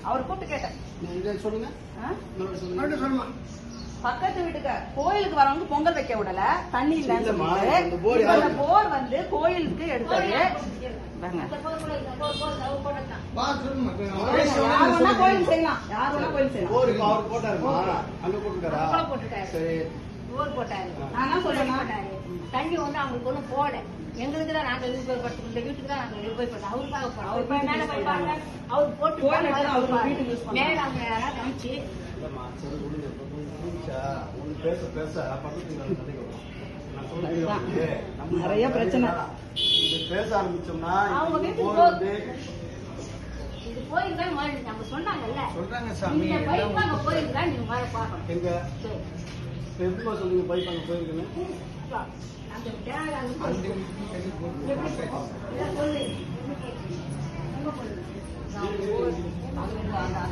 அவர் கூப்பிட்டு கேட்டேன். சொல்லுங்க. பக்கத்து வீட்டுக்கு கோயிலுக்கு வரவங்க பொங்கல் வைக்க விடல, தண்ணி இல்லன்னு சொல்லிட்டு போர் வந்து கோயிலுக்கு எடுத்தது. கோயில் செய்யலாம், யார் வேணா கோயில் செய்யலாம். நான் சொல்றேன், தண்ணி வந்து அவங்களுக்கு ஒன்றும் போட, எங்களுக்கு தான் நாங்கள் உபயோகப்படுத்த, இந்த வீட்டுக்கு தான் நாங்கள் உபயோகப்படுத்த. அவருக்காக போறோம். மேல போய் அவர் போட்டு மேல அவங்க யாராவது காமிச்சு நிறைய பிரச்சனை பேச ஆரம்பிச்சோம்னா அவங்க வீட்டுக்கு இது கோயில் தான் நம்ம சொன்னாங்கல்ல. சொல்றாங்க சாமி, பைப்பாங்க கோயில் தான் நீங்க வர பார்க்கணும். எங்க எப்போ சொல்லுங்க பைப்பாங்க கோயிலுக்குன்னு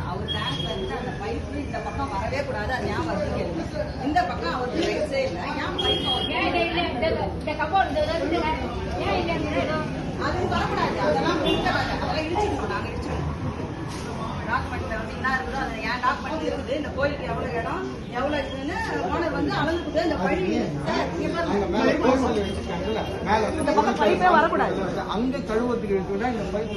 அவர் டேங்க்ல இருந்து அந்த பைப் இந்த பக்கம் வரவே கூடாது. அது ஏன் வருது? இந்த பக்கம் அவருக்கு ரைட்ஸே இல்லை. ஏன் பைப் அது வரக்கூடாது. அதெல்லாம் அதெல்லாம் இடிச்சிருக்கோம். நாங்கள் இடிச்சிருக்கோம். டாக்குமெண்ட்ல வந்து என்ன இருக்குதோ அதை ஏன் டாக்குமெண்ட் இருக்குது, இந்த கோயிலுக்கு எவ்வளவு இடம் எவ்வளவு இருக்குன்னு ஓனர் வந்து அளந்துக்குது. இந்த பைப் இந்த பக்கம் பைப்பே வரக்கூடாது. அங்க கழுவத்துக்கு இந்த பைப்